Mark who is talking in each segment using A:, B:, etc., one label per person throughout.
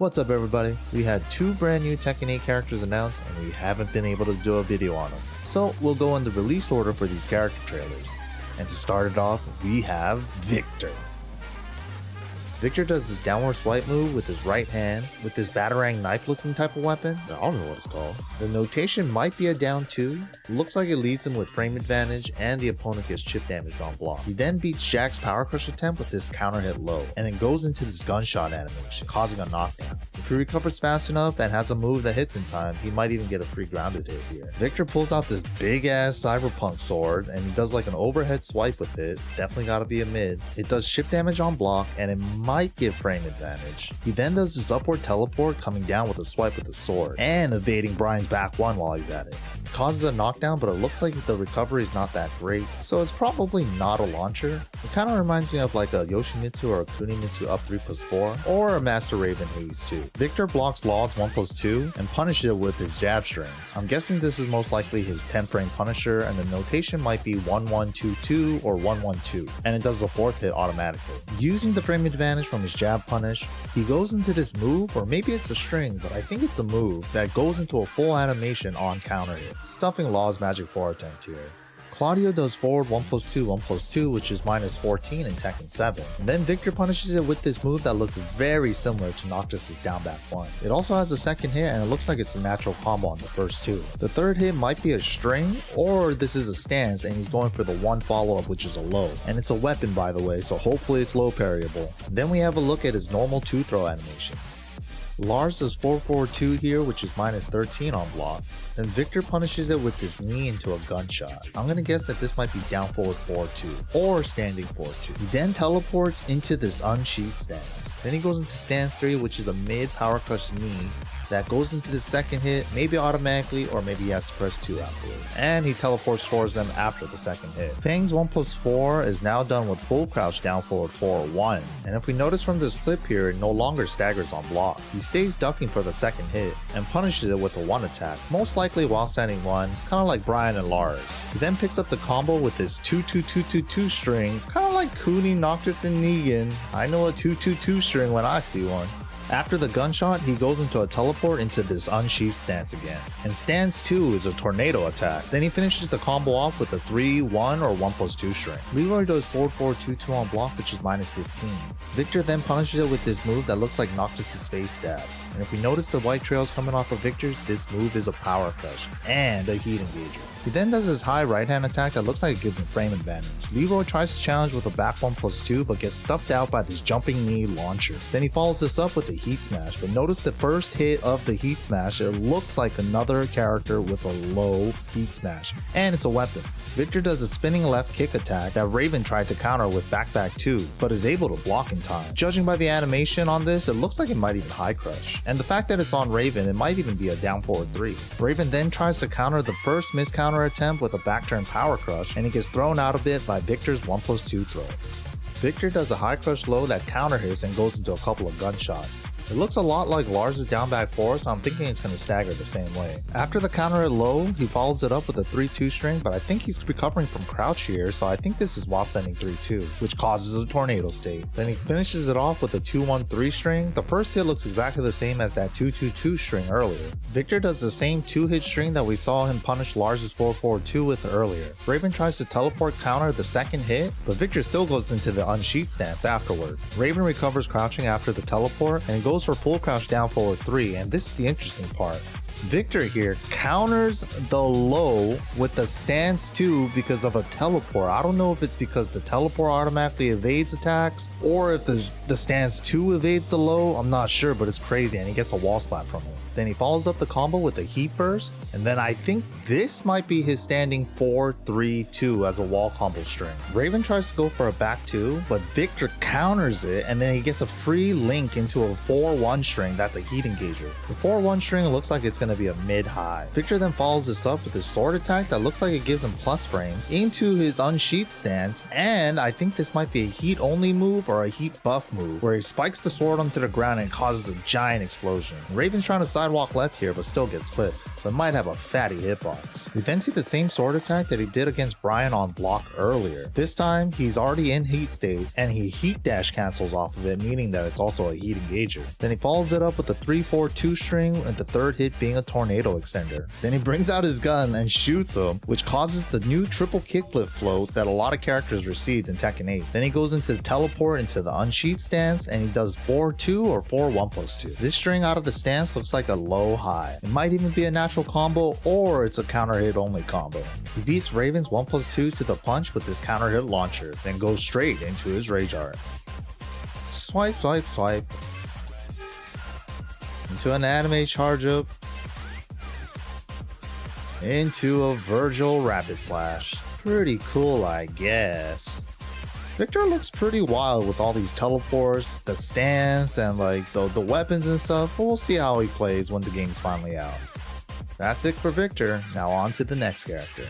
A: What's up everybody? We had two brand new Tekken 8 characters announced and we haven't been able to do a video on them. So we'll go in the released order for these character trailers. And to start it off, we have Victor. Victor does his downward swipe move with his right hand with this batarang knife looking type of weapon. I don't know what it's called. The notation might be a down 2. Looks like it leaves him with frame advantage and the opponent gets chip damage on block. He then beats Jack's power crush attempt with this counter hit low and then goes into this gunshot animation causing a knockdown. If he recovers fast enough and has a move that hits in time, he might even get a free grounded hit here. Victor pulls out this big ass cyberpunk sword and he does like an overhead swipe with it. Definitely gotta be a mid. It does chip damage on block and it might give frame advantage. He then does this upward teleport coming down with a swipe with the sword and evading Brian's back one while he's at it. It causes a knockdown, but it looks like the recovery is not that great, so it's probably not a launcher. It kind of reminds me of like a Yoshimitsu or a Kunimitsu up 3+4 or a Master Raven Haze 2. Victor blocks Law's 1+2 and punishes it with his jab string. I'm guessing this is most likely his 10 frame punisher and the notation might be 1122 or 112 and it does the 4th hit automatically. Using the frame advantage from his jab punish, he goes into this move, or maybe it's a string, but I think it's a move that goes into a full animation on counter hit, stuffing Law's magic 4 attempt here. Claudio does forward 1+2, 1+2, which is -14 in Tekken 7. And then Victor punishes it with this move that looks very similar to Noctis's down back 1. It also has a second hit and it looks like it's a natural combo on the first two. The third hit might be a string, or this is a stance and he's going for the one follow-up which is a low. And it's a weapon by the way, so hopefully it's low parryable. Then we have a look at his normal 2-throw animation. Lars does 4-4-2 here, which is -13 on block. Then Victor punishes it with this knee into a gunshot. I'm gonna guess that this might be down forward 4-2 or standing 4-2. He then teleports into this unsheathed stance. Then he goes into stance 3, which is a mid power crush knee that goes into the second hit, maybe automatically, or maybe he has to press 2 afterward. And he teleports towards them after the second hit. Fang's 1+4 is now done with full crouch down forward 4-1. And if we notice from this clip here, it no longer staggers on block. He stays ducking for the second hit and punishes it with a 1 attack, most likely while standing 1, kinda like Brian and Lars. He then picks up the combo with his 2-2-2-2-2 string, kinda like Cooney, Noctis, and Negan. I know a 2-2-2 string when I see one. After the gunshot, he goes into a teleport into this unsheathed stance again. And stance 2 is a tornado attack. Then he finishes the combo off with a 3-1 or 1+2 string. Leroy does 4-4-2-2 on block, which is -15. Victor then punishes it with this move that looks like Noctis's face stab. And if we notice the white trails coming off of Victor's, this move is a power crush and a heat engager. He then does his high right hand attack that looks like it gives him frame advantage. Leroy tries to challenge with a back 1+2 but gets stuffed out by this jumping knee launcher. Then he follows this up with a heat smash, but notice the first hit of the heat smash, it looks like another character with a low heat smash, and it's a weapon. Victor does a spinning left kick attack that Raven tried to counter with back 2, but is able to block in time. Judging by the animation on this, it looks like it might even high crush. And the fact that it's on Raven, it might even be a down forward 3. Raven then tries to counter the first miss counter attempt with a back turn power crush, and he gets thrown out a bit by Victor's 1+2 throw. Victor does a high crush low that counter hits and goes into a couple of gunshots. It looks a lot like Lars' down back 4, so I'm thinking it's going to stagger the same way. After the counter hit low, he follows it up with a 3-2 string, but I think he's recovering from crouch here, so I think this is while standing 3-2, which causes a tornado state. Then he finishes it off with a 2-1-3 string. The first hit looks exactly the same as that 2-2-2 string earlier. Victor does the same 2-hit string that we saw him punish Lars' 4-4-2 with earlier. Raven tries to teleport counter the second hit, but Victor still goes into the unsheathed stance afterward. Raven recovers crouching after the teleport and goes for full crouch down forward 3, and this is the interesting part. Victor here counters the low with the stance 2 because of a teleport. I don't know if it's because the teleport automatically evades attacks or if the stance 2 evades the low. I'm not sure, but it's crazy, and he gets a wall splat from it. Then he follows up the combo with a heat burst, and then I think this might be his standing 4-3-2 as a wall combo string. Raven tries to go for a back 2, but Victor counters it, and then he gets a free link into a 4-1 string that's a heat engager. The 4-1 string looks like it's going going to be a mid-high. Victor then follows this up with his sword attack that looks like it gives him plus frames into his unsheathed stance, and I think this might be a heat only move or a heat buff move where he spikes the sword onto the ground and causes a giant explosion. Raven's trying to sidewalk left here but still gets clipped, so it might have a fatty hitbox. We then see the same sword attack that he did against Brian on block earlier. This time he's already in heat state and he heat dash cancels off of it, meaning that it's also a heat engager. Then he follows it up with a 3-4-2 string and the third hit being a tornado extender. Then he brings out his gun and shoots him, which causes the new triple kickflip float that a lot of characters received in Tekken 8. Then he goes into the teleport into the unsheathed stance and he does 4-2 or 4-1+2. This string out of the stance looks like a low high. It might even be a natural combo or it's a counter hit only combo. He beats Raven's 1+2 to the punch with his counter hit launcher, then goes straight into his rage art. Swipe, swipe, swipe. Into an anime charge up. Into a Virgil rapid slash. Pretty cool, I guess. Victor looks pretty wild with all these teleports, the stance, and like the weapons and stuff, but we'll see how he plays when the game's finally out. That's it for Victor. Now on to the next character.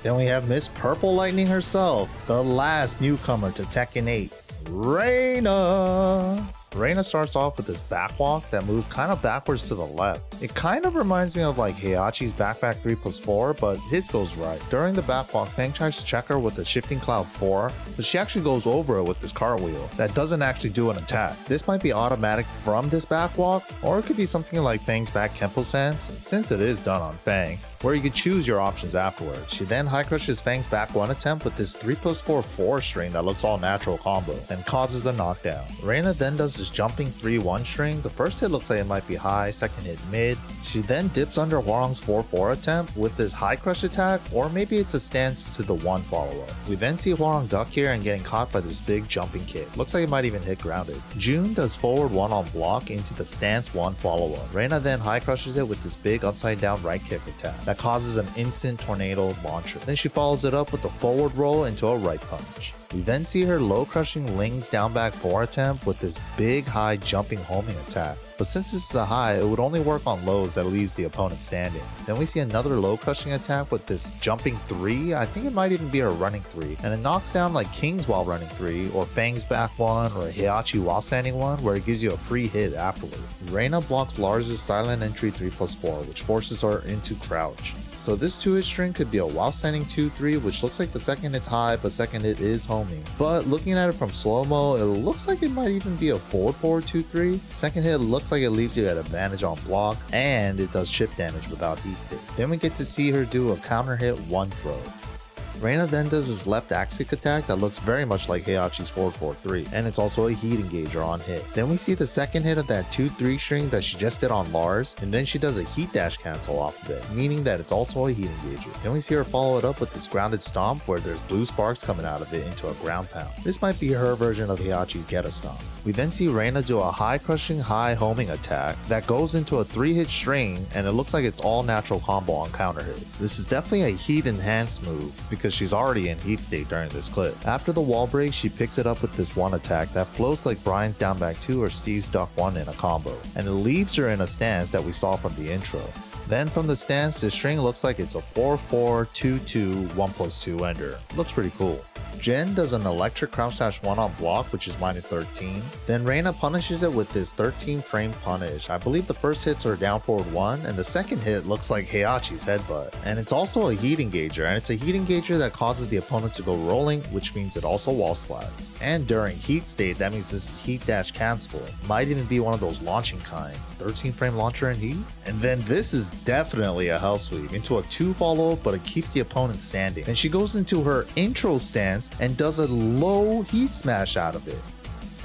A: Then we have Miss Purple Lightning herself, the last newcomer to Tekken 8, Reina. Reina starts off with this backwalk that moves kind of backwards to the left. It kind of reminds me of like Heihachi's backback 3+4, but his goes right. During the backwalk, Fang tries to check her with the Shifting Cloud 4, but she actually goes over it with this cartwheel that doesn't actually do an attack. This might be automatic from this backwalk, or it could be something like Fang's back Kempo stance, since it is done on Fang, where you could choose your options afterwards. She then high crushes Fang's back 1 attempt with this 3+4 string that looks all natural combo and causes a knockdown. Reina then does this jumping 3-1 string. The first hit looks like it might be high, second hit mid. She then dips under Hwoarang's 4-4 attempt with this high crush attack, or maybe it's a stance to the 1 follow-up. We then see Hwoarang duck here and getting caught by this big jumping kick. Looks like it might even hit grounded. June does forward 1 on block into the stance 1 follow-up. Reina then high crushes it with this big upside down right kick attack that causes an instant tornado launcher. Then she follows it up with a forward roll into a right punch. We then see her low crushing Ling's down back 4 attempt with this big high jumping homing attack. But since this is a high, it would only work on lows that leaves the opponent standing. Then we see another low crushing attack with this jumping 3, I think it might even be a running 3, and it knocks down like King's while running 3, or Fang's back 1, or Heihachi while standing 1, where it gives you a free hit afterward. Reina blocks Lars' silent entry 3+4, which forces her into crouch. So this 2-hit string could be a while standing 2-3, which looks like the second hit's high, but second hit is homing. But looking at it from slow-mo, it looks like it might even be a forward 2-3. Second hit looks like it leaves you at advantage on block, and it does chip damage without heat state. Then we get to see her do a counter hit 1 throw. Reina then does his left axic attack that looks very much like Heihachi's 4-4-3, and it's also a heat engager on hit. Then we see the second hit of that 2-3 string that she just did on Lars, and then she does a heat dash cancel off of it, meaning that it's also a heat engager. Then we see her follow it up with this grounded stomp where there's blue sparks coming out of it into a ground pound. This might be her version of Heihachi's Geta stomp. We then see Reina do a high crushing high homing attack that goes into a 3-hit string, and it looks like it's all natural combo on counter hit. This is definitely a heat enhanced move because she's already in heat state during this clip. After the wall break, she picks it up with this 1 attack that floats like Brian's down back 2 or Steve's duck 1 in a combo, and it leaves her in a stance that we saw from the intro. Then from the stance, this string looks like it's a 4-4-2-2 1+2 ender. Looks pretty cool. Jen does an electric crouch dash 1 on block, which is -13. Then Reina punishes it with this 13 frame punish. I believe the first hits are down forward 1, and the second hit looks like Heihachi's headbutt. And it's also a heat engager, and it's a heat engager that causes the opponent to go rolling, which means it also wall splats. And during heat state, that means this is heat dash cancelable. Might even be one of those launching kind. 13 frame launcher in heat? And then this is definitely a hell sweep into a 2 follow, but it keeps the opponent standing. And she goes into her intro stance and does a low heat smash out of it.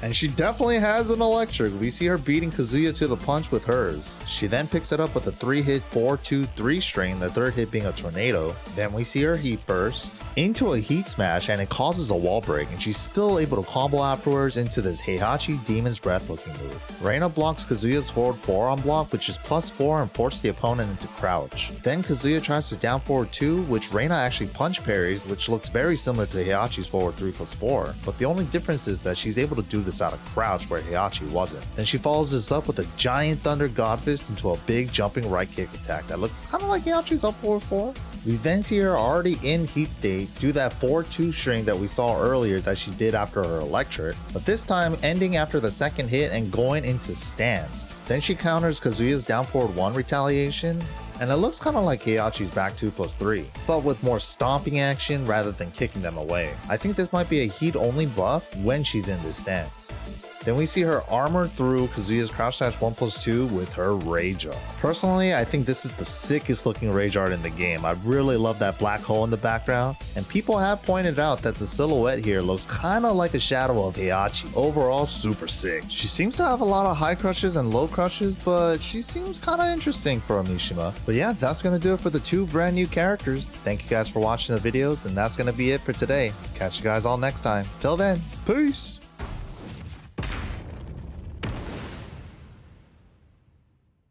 A: And she definitely has an electric. We see her beating Kazuya to the punch with hers. She then picks it up with a 3-hit 4-2-3 string, the third hit being a tornado. Then we see her heat burst into a heat smash, and it causes a wall break, and she's still able to combo afterwards into this Heihachi Demon's Breath looking move. Reina blocks Kazuya's forward 4 on block, which is +4, and forces the opponent into crouch. Then Kazuya tries to down forward 2, which Reina actually punch parries, which looks very similar to Heihachi's forward 3+4, but the only difference is that she's able to do this this out of crouch where Heihachi wasn't. Then she follows this up with a giant Thunder God Fist into a big jumping right kick attack that looks kind of like Heihachi's up 4-4. We then see her already in heat state do that 4-2 string that we saw earlier that she did after her electric, but this time ending after the second hit and going into stance. Then she counters Kazuya's down forward 1 retaliation, and it looks kind of like Heihachi's back 2+3, but with more stomping action rather than kicking them away. I think this might be a heat only buff when she's in this stance. Then we see her armor through Kazuya's crouch dash 1+2 with her rage art. Personally, I think this is the sickest looking rage art in the game. I really love that black hole in the background, and people have pointed out that the silhouette here looks kind of like a shadow of Heihachi. Overall, super sick. She seems to have a lot of high crushes and low crushes, but she seems kind of interesting for a Mishima. But yeah, that's gonna do it for the 2 brand new characters. Thank you guys for watching the videos, and that's gonna be it for today. Catch you guys all next time. Till then, peace!